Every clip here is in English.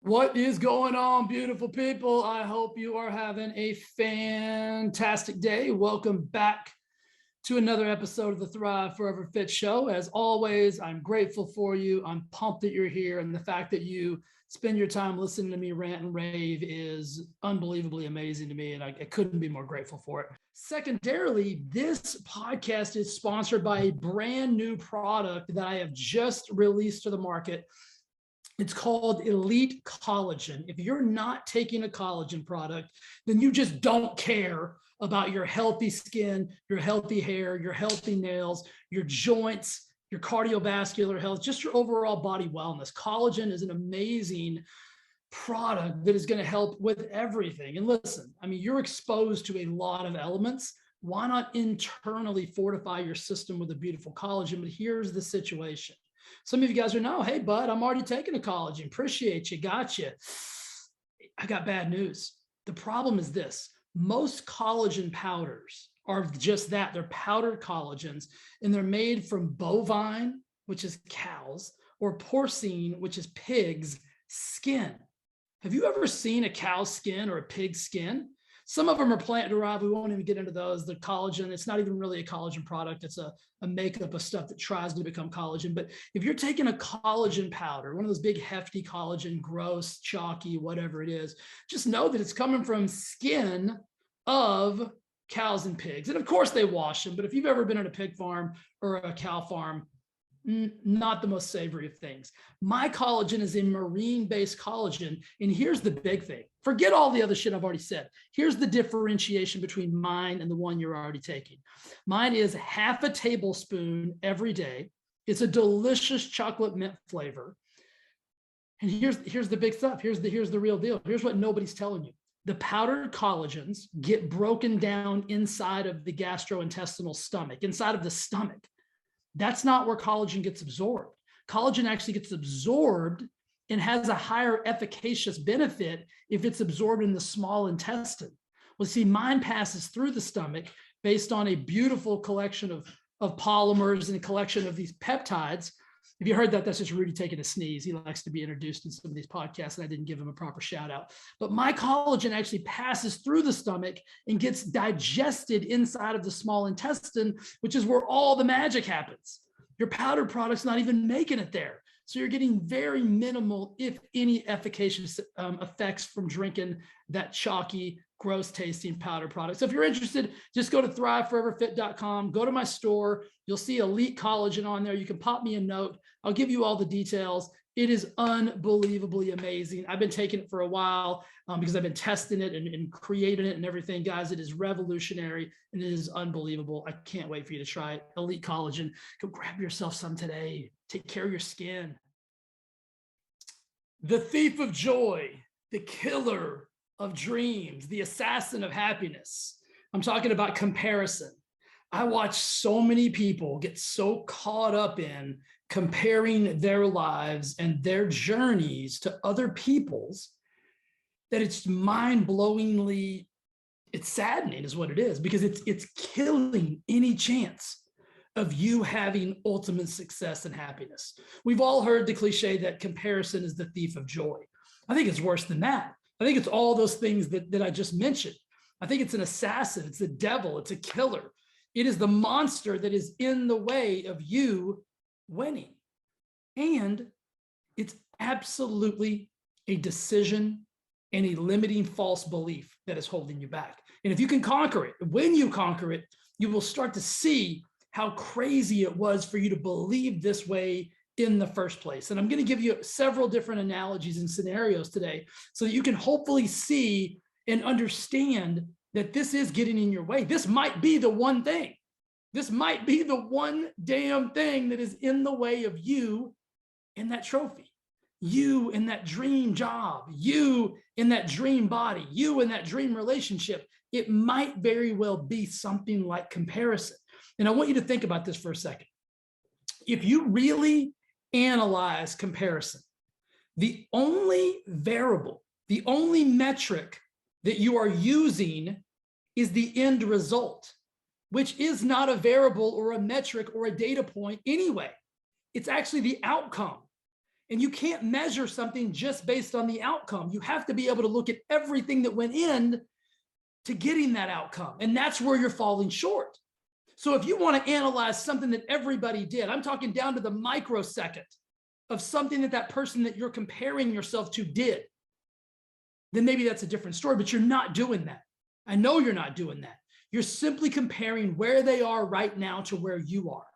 What is going on, beautiful people? I hope you are having a fantastic day. Welcome back to another episode of the Thrive Forever Fit Show. As always, I'm grateful for you. I'm pumped that you're here. And the fact that you spend your time listening to me rant and rave is unbelievably amazing to me. And I couldn't be more grateful for it. Secondarily, this podcast is sponsored by a brand new product that I have just released to the market. It's called Elite Collagen. If you're not taking a collagen product, then you just don't care about your healthy skin, your healthy hair, your healthy nails, your joints, your cardiovascular health, just your overall body wellness. Collagen is an amazing product that is going to help with everything. And listen, I mean, you're exposed to a lot of elements. Why not internally fortify your system with a beautiful collagen? But here's the situation. Some of you guys are, no, hey, bud, I'm already taking a collagen. Appreciate you. Got you. I got bad news. The problem is this. Most collagen powders are just that. They're powdered collagens, and they're made from bovine, which is cows, or porcine, which is pig's skin. Have you ever seen a cow's skin or a pig's skin? Some of them are plant-derived. We won't even get into those. The collagen, it's not even really a collagen product. It's a makeup of stuff that tries to become collagen. But if you're taking a collagen powder, one of those big, hefty collagen, gross, chalky, whatever it is, just know that it's coming from skin of cows and pigs. And of course, they wash them. But if you've ever been at a pig farm or a cow farm, not the most savory of things. My collagen is a marine-based collagen. And here's the big thing. Forget all the other shit I've already said. Here's the differentiation between mine and the one you're already taking. Mine is half a tablespoon every day. It's a delicious chocolate mint flavor. And here's the big stuff. Here's the real deal. Here's what nobody's telling you. The powdered collagens get broken down inside of the gastrointestinal stomach, inside of the stomach. That's not where collagen gets absorbed. Collagen actually gets absorbed and has a higher efficacious benefit if it's absorbed in the small intestine. Well, see, mine passes through the stomach based on a beautiful collection of polymers and a collection of these peptides. If you heard that, that's just Rudy taking a sneeze. He likes to be introduced in some of these podcasts, and I didn't give him a proper shout out. But my collagen actually passes through the stomach and gets digested inside of the small intestine, which is where all the magic happens. Your powdered product's not even making it there. So you're getting very minimal, if any, efficacious effects from drinking that chalky, gross tasting powder product. So if you're interested, just go to thriveforeverfit.com, go to my store. You'll see Elite Collagen on there. You can pop me a note. I'll give you all the details. It is unbelievably amazing. I've been taking it for a while because I've been testing it and creating it and everything. Guys, it is revolutionary and it is unbelievable. I can't wait for you to try it. Elite Collagen. Go grab yourself some today. Take care of your skin. The thief of joy, the killer of dreams, the assassin of happiness. I'm talking about comparison. I watch so many people get so caught up in comparing their lives and their journeys to other people's that it's mind-blowingly, it's saddening is what it is, because it's killing any chance of you having ultimate success and happiness. We've all heard the cliche that comparison is the thief of joy. I think it's worse than that. I think it's all those things that I just mentioned. I think it's an assassin, it's the devil, it's a killer. It is the monster that is in the way of you winning. And it's absolutely a decision and a limiting false belief that is holding you back. And if you can conquer it, when you conquer it, you will start to see how crazy it was for you to believe this way in the first place. And I'm going to give you several different analogies and scenarios today so that you can hopefully see and understand that this is getting in your way. This might be the one thing. This might be the one damn thing that is in the way of you in that trophy, you in that dream job, you in that dream body, you in that dream relationship. It might very well be something like comparison. And I want you to think about this for a second. If you really analyze comparison, the only variable, the only metric that you are using is the end result, which is not a variable or a metric or a data point anyway. It's actually the outcome. And you can't measure something just based on the outcome. You have to be able to look at everything that went in to getting that outcome. And that's where you're falling short. So if you want to analyze something that everybody did, I'm talking down to the microsecond of something that person that you're comparing yourself to did, then maybe that's a different story, but you're not doing that. I know you're not doing that. You're simply comparing where they are right now to where you are.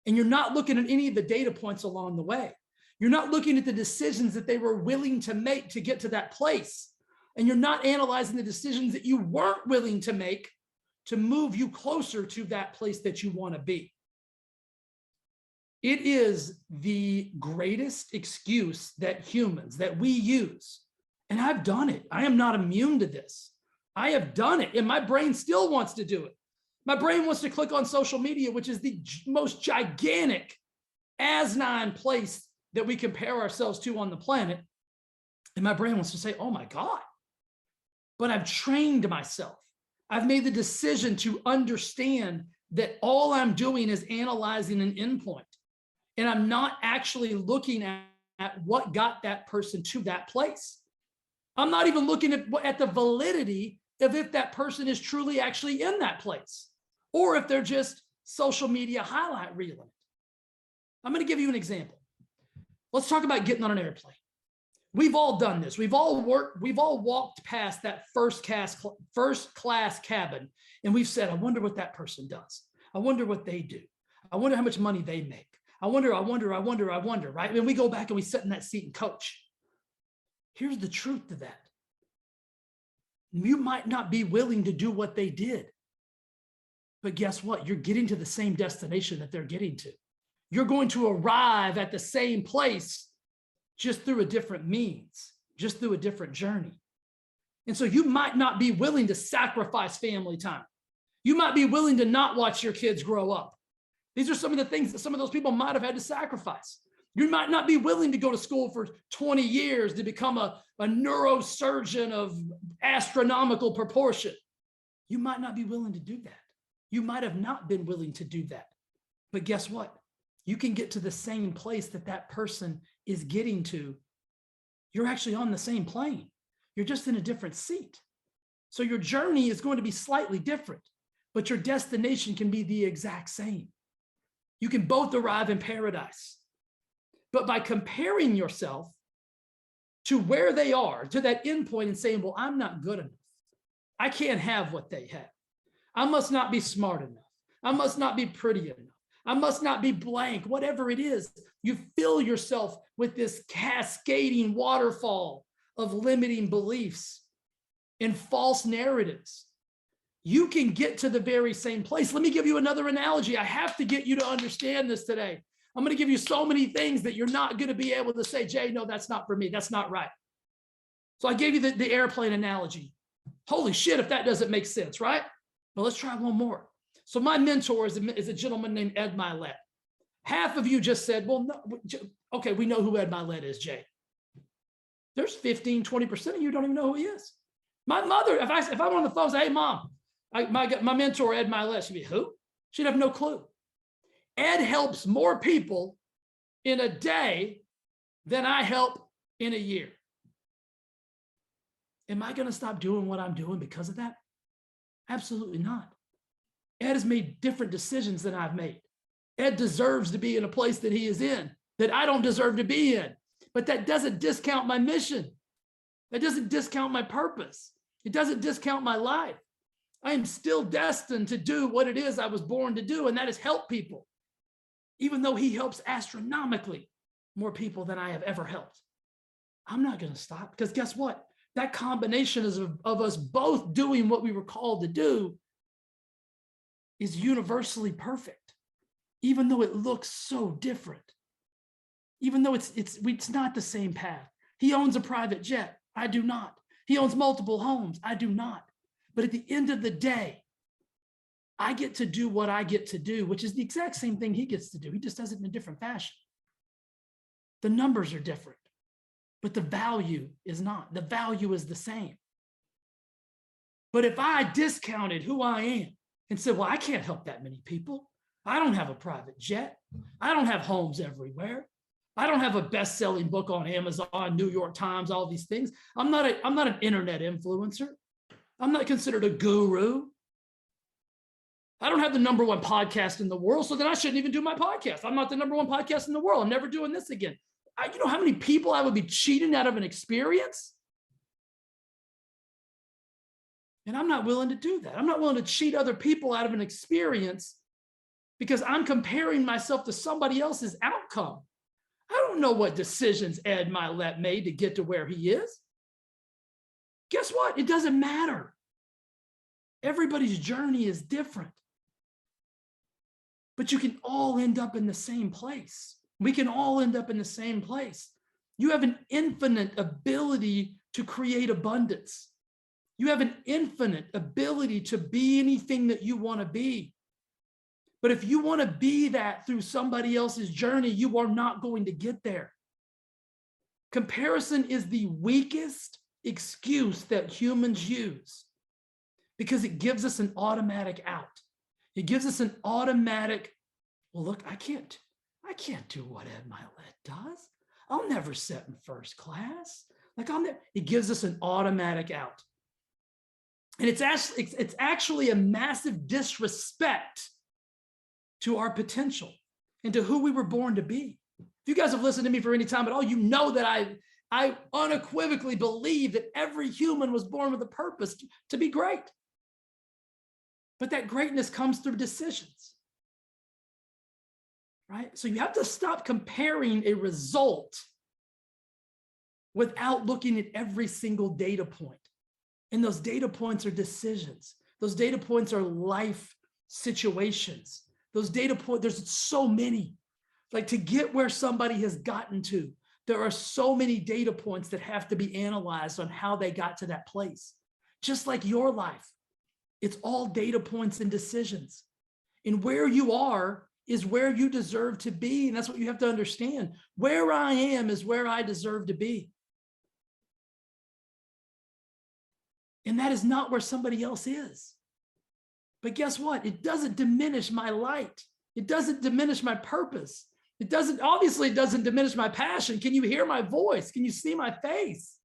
And you're not looking at any of the data points along the way. You're not looking at the decisions that they were willing to make to get to that place. And you're not analyzing the decisions that you weren't willing to make to move you closer to that place that you want to be. It is the greatest excuse that humans, that we use. And I've done it. I am not immune to this. I have done it, and my brain still wants to do it. My brain wants to click on social media, which is the most gigantic, asinine place that we compare ourselves to on the planet. And my brain wants to say, oh my God. But I've trained myself. I've made the decision to understand that all I'm doing is analyzing an endpoint. And I'm not actually looking at what got that person to that place. I'm not even looking at the validity of if that person is truly actually in that place, or if they're just social media highlight reeling. I'm going to give you an example. Let's talk about getting on an airplane. We've all done this. We've all walked past that first class cabin, and we've said, I wonder what that person does. I wonder what they do. I wonder how much money they make. I wonder, right? And we go back and we sit in that seat and coach. Here's the truth to that. You might not be willing to do what they did, but guess what? You're getting to the same destination that they're getting to. You're going to arrive at the same place, just through a different means, just through a different journey. And so you might not be willing to sacrifice family time. You might be willing to not watch your kids grow up. These are some of the things that some of those people might have had to sacrifice. You might not be willing to go to school for 20 years to become a neurosurgeon of astronomical proportion. You might not be willing to do that. You might have not been willing to do that. But guess what? You can get to the same place that person is getting to. You're actually on the same plane. You're just in a different seat. So your journey is going to be slightly different, but your destination can be the exact same. You can both arrive in paradise. But by comparing yourself to where they are, to that end point, and saying, well, I'm not good enough. I can't have what they have. I must not be smart enough. I must not be pretty enough. I must not be blank, whatever it is. You fill yourself with this cascading waterfall of limiting beliefs and false narratives. You can get to the very same place. Let me give you another analogy. I have to get you to understand this today. I'm going to give you so many things that you're not going to be able to say, Jay, no, that's not for me. That's not right. So I gave you the airplane analogy. Holy shit, if that doesn't make sense, right? Well, let's try one more. So my mentor is a gentleman named Ed Milet. Half of you just said, well, no, okay, we know who Ed Milet is, Jay. There's 15, 20% of you don't even know who he is. My mother, if I'm on the phone, say, hey, Mom, my mentor, Ed Milet, she'd be, who? She'd have no clue. Ed helps more people in a day than I help in a year. Am I going to stop doing what I'm doing because of that? Absolutely not. Ed has made different decisions than I've made. Ed deserves to be in a place that he is in, that I don't deserve to be in. But that doesn't discount my mission. That doesn't discount my purpose. It doesn't discount my life. I am still destined to do what it is I was born to do, and that is help people. Even though he helps astronomically more people than I have ever helped. I'm not going to stop, because guess what? That combination of us both doing what we were called to do is universally perfect, even though it looks so different. Even though it's not the same path. He owns a private jet. I do not. He owns multiple homes. I do not. But at the end of the day, I get to do what I get to do, which is the exact same thing he gets to do. He just does it in a different fashion. The numbers are different, but the value is not. The value is the same. But if I discounted who I am and said, well, I can't help that many people. I don't have a private jet. I don't have homes everywhere. I don't have a best-selling book on Amazon, New York Times, all these things. I'm not an internet influencer. I'm not considered a guru. I don't have the #1 podcast in the world, so then I shouldn't even do my podcast. I'm not the #1 podcast in the world. I'm never doing this again. You know how many people I would be cheating out of an experience? And I'm not willing to do that. I'm not willing to cheat other people out of an experience because I'm comparing myself to somebody else's outcome. I don't know what decisions Ed Milet made to get to where he is. Guess what? It doesn't matter. Everybody's journey is different. But you can all end up in the same place. We can all end up in the same place. You have an infinite ability to create abundance. You have an infinite ability to be anything that you want to be. But if you want to be that through somebody else's journey, you are not going to get there. Comparison is the weakest excuse that humans use because it gives us an automatic out. It gives us an automatic, well, look, I can't do what Ed Milet does. I'll never sit in first class. It gives us an automatic out. And it's actually a massive disrespect to our potential and to who we were born to be. If you guys have listened to me for any time at all, you know that I unequivocally believe that every human was born with a purpose to be great. But that greatness comes through decisions, right? So you have to stop comparing a result without looking at every single data point. And those data points are decisions. Those data points are life situations. Those data points, there's so many. Like to get where somebody has gotten to, there are so many data points that have to be analyzed on how they got to that place. Just like your life, it's all data points and decisions. And where you are is where you deserve to be. And that's what you have to understand. Where I am is where I deserve to be. And that is not where somebody else is. But guess what? It doesn't diminish my light. It doesn't diminish my purpose. Obviously it doesn't diminish my passion. Can you hear my voice? Can you see my face?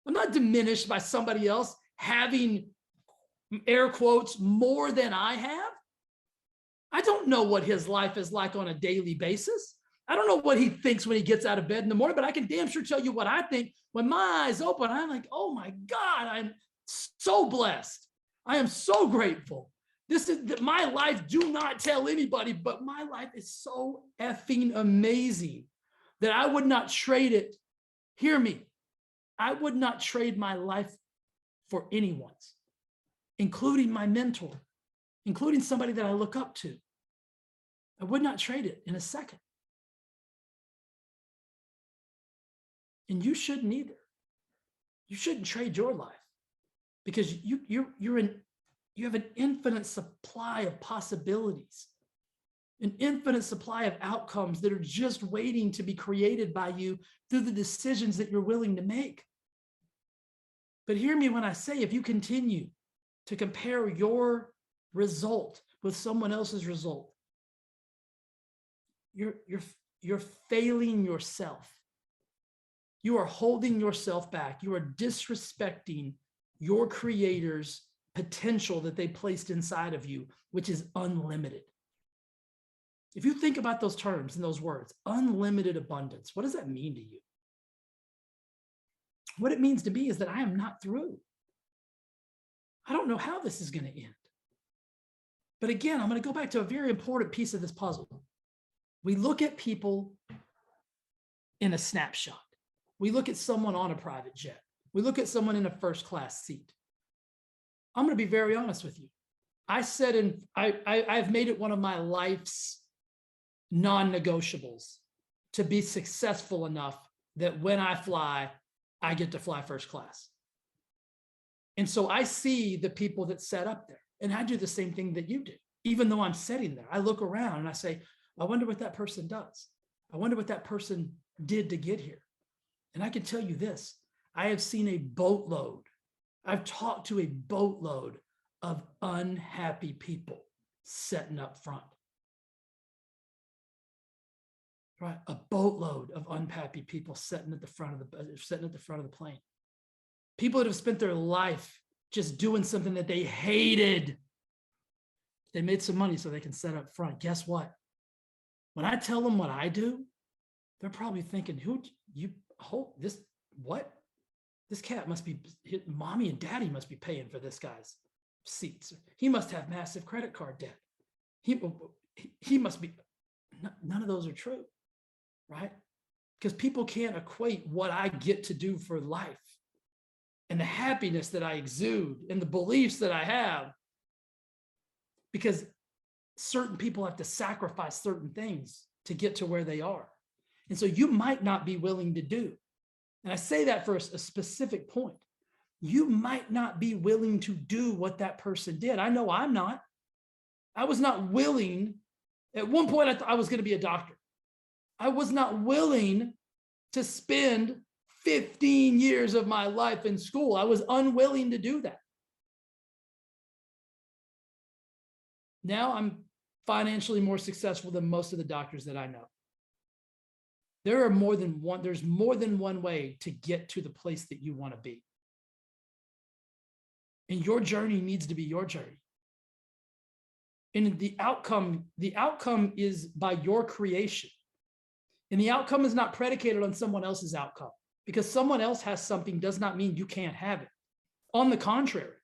I'm not diminished by somebody else having, air quotes, more than I have. I don't know what his life is like on a daily basis. I don't know what he thinks when he gets out of bed in the morning, but I can damn sure tell you what I think. When my eyes open, I'm like, oh my God, I'm so blessed. I am so grateful. This is my life. Do not tell anybody, but my life is so effing amazing that I would not trade it. Hear me. I would not trade my life for anyone's, including my mentor, including somebody that I look up to. I would not trade it in a second. And you shouldn't either. You shouldn't trade your life because you have an infinite supply of possibilities, an infinite supply of outcomes that are just waiting to be created by you through the decisions that you're willing to make. But hear me when I say, if you continue to compare your result with someone else's result, you're failing yourself. You are holding yourself back. You are disrespecting your creator's potential that they placed inside of you, which is unlimited. If you think about those terms and those words, unlimited abundance, what does that mean to you? What it means to me is that I am not through. I don't know how this is going to end. But again, I'm going to go back to a very important piece of this puzzle. We look at people in a snapshot. We look at someone on a private jet. We look at someone in a first class seat. I'm going to be very honest with you. I've made it one of my life's non-negotiables to be successful enough that when I fly, I get to fly first class. And so I see the people that set up there, and I do the same thing that you do. Even though I'm sitting there, I look around and I say, I wonder what that person does. I wonder what that person did to get here. And I can tell you this, I have seen a boatload. I've talked to a boatload of unhappy people sitting up front. right? A boatload of unhappy people sitting at the front of the plane. People that have spent their life just doing something that they hated. They made some money so they can sit up front. Guess what? When I tell them what I do, they're probably thinking, what? This cat must be, mommy and daddy must be paying for this guy's seats. He must have massive credit card debt. He must be, none of those are true, right? Because people can't equate what I get to do for life and the happiness that I exude and the beliefs that I have, because certain people have to sacrifice certain things to get to where they are. And so you might not be willing to do. And I say that for a specific point. You might not be willing to do what that person did. I know I'm not. I was not willing. At one point, I thought I was going to be a doctor. I was not willing to spend 15 years of my life in school. I was unwilling to do that. Now I'm financially more successful than most of the doctors that I know. There's more than one way to get to the place that you want to be. And your journey needs to be your journey. And the outcome is by your creation. And the outcome is not predicated on someone else's outcome, because someone else has something does not mean you can't have it. On the contrary,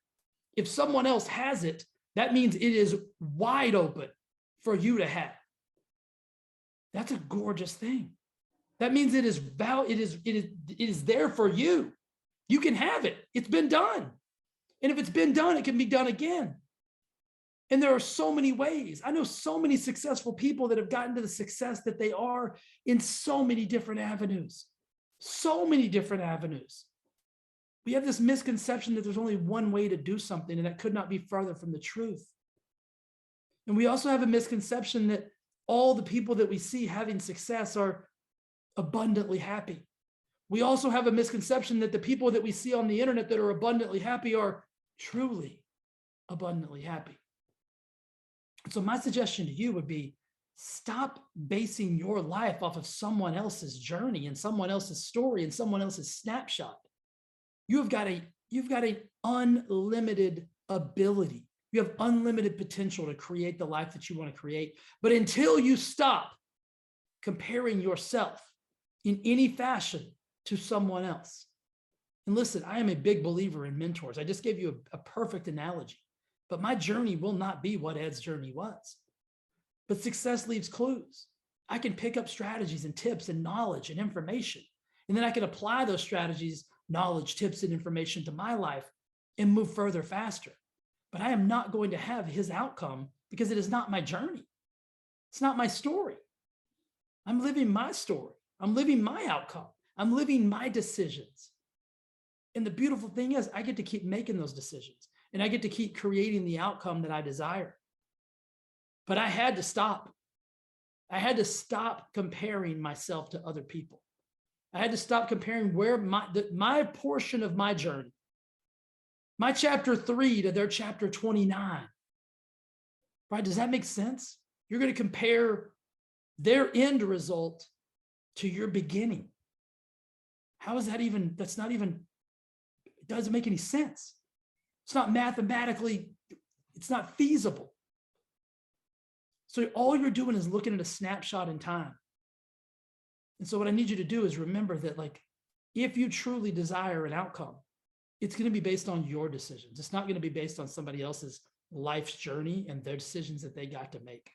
if someone else has it, that means it is wide open for you to have. That's a gorgeous thing. That means it is there for you. You can have it. It's been done. And if it's been done, it can be done again. And there are so many ways. I know so many successful people that have gotten to the success that they are in so many different avenues. So many different avenues. We have this misconception that there's only one way to do something, and that could not be further from the truth. And we also have a misconception that all the people that we see having success are abundantly happy. We also have a misconception that the people that we see on the internet that are abundantly happy are truly abundantly happy. So my suggestion to you would be, stop basing your life off of someone else's journey and someone else's story and someone else's snapshot. You've got an unlimited ability. You have unlimited potential to create the life that you want to create. But until you stop comparing yourself in any fashion to someone else. And listen, I am a big believer in mentors. I just gave you a perfect analogy, but my journey will not be what Ed's journey was. But success leaves clues. I can pick up strategies and tips and knowledge and information, and then I can apply those strategies, knowledge, tips, and information to my life and move further faster. But I am not going to have his outcome because it is not my journey. It's not my story. I'm living my story. I'm living my outcome. I'm living my decisions. And the beautiful thing is, I get to keep making those decisions, and I get to keep creating the outcome that I desire. But I had to stop. I had to stop comparing myself to other people. I had to stop comparing where my portion of my journey, my chapter 3 to their chapter 29. Right? Does that make sense? You're going to compare their end result to your beginning. How is that even, that's not even, it doesn't make any sense. It's not mathematically, it's not feasible. So all you're doing is looking at a snapshot in time. And so what I need you to do is remember that, like, if you truly desire an outcome, it's going to be based on your decisions. It's not going to be based on somebody else's life's journey and their decisions that they got to make.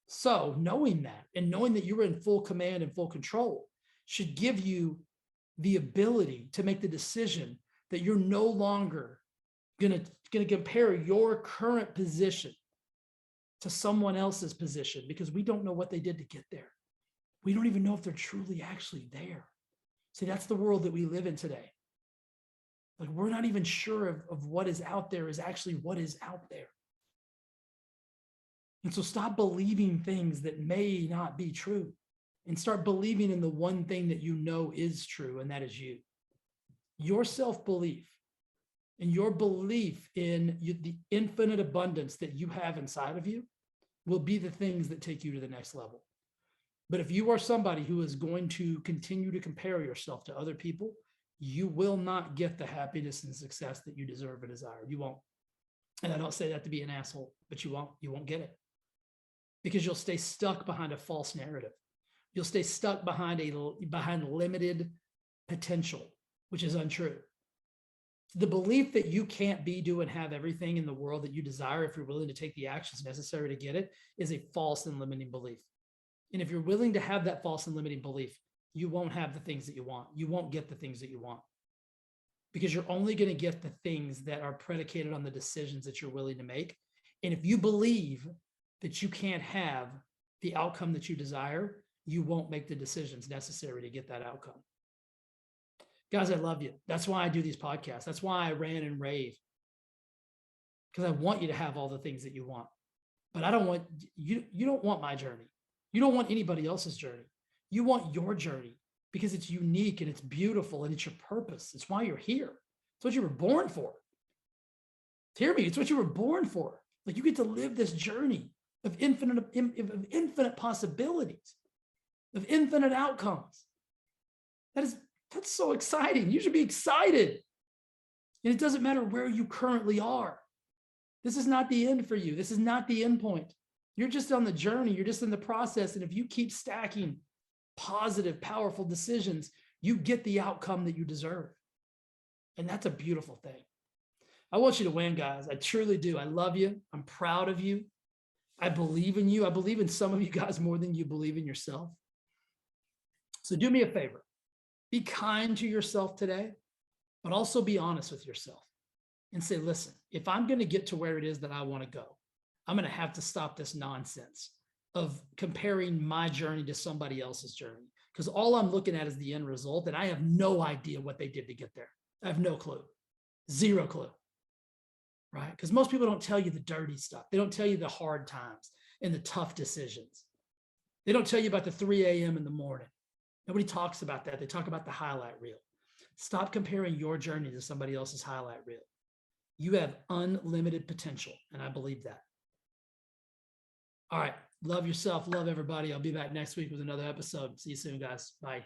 So knowing that, and knowing that you're in full command and full control, should give you the ability to make the decision that you're no longer going to compare your current position to someone else's position, because we don't know what they did to get there. We don't even know if they're truly actually there. See, that's the world that we live in today. Like, we're not even sure of what is out there is actually what is out there. And so stop believing things that may not be true, and start believing in the one thing that you know is true, and that is you. Your self-belief and your belief in the infinite abundance that you have inside of you will be the things that take you to the next level. But if you are somebody who is going to continue to compare yourself to other people, you will not get the happiness and success that you deserve and desire. You won't. And I don't say that to be an asshole, but you won't get it, because you'll stay stuck behind a false narrative. You'll stay stuck behind limited potential, which is untrue. The belief that you can't be, do, and have everything in the world that you desire if you're willing to take the actions necessary to get it is a false and limiting belief. And if you're willing to have that false and limiting belief, you won't have the things that you want. You won't get the things that you want, because you're only going to get the things that are predicated on the decisions that you're willing to make. And if you believe that you can't have the outcome that you desire, you won't make the decisions necessary to get that outcome. Guys, I love you. That's why I do these podcasts. That's why I rant and rave, because I want you to have all the things that you want. But I don't want you. You don't want my journey. You don't want anybody else's journey. You want your journey, because it's unique and it's beautiful and it's your purpose. It's why you're here. It's what you were born for. Hear me. It's what you were born for. Like, you get to live this journey of infinite possibilities, of infinite outcomes. That's so exciting. You should be excited. And it doesn't matter where you currently are. This is not the end for you. This is not the end point. You're just on the journey. You're just in the process. And if you keep stacking positive, powerful decisions, you get the outcome that you deserve. And that's a beautiful thing. I want you to win, guys. I truly do. I love you. I'm proud of you. I believe in you. I believe in some of you guys more than you believe in yourself. So do me a favor. Be kind to yourself today, but also be honest with yourself and say, listen, if I'm going to get to where it is that I want to go, I'm going to have to stop this nonsense of comparing my journey to somebody else's journey, because all I'm looking at is the end result, and I have no idea what they did to get there. I have no clue, zero clue, right? Because most people don't tell you the dirty stuff. They don't tell you the hard times and the tough decisions. They don't tell you about the 3 a.m. in the morning. Nobody talks about that. They talk about the highlight reel. Stop comparing your journey to somebody else's highlight reel. You have unlimited potential, and I believe that. All right. Love yourself. Love everybody. I'll be back next week with another episode. See you soon, guys. Bye.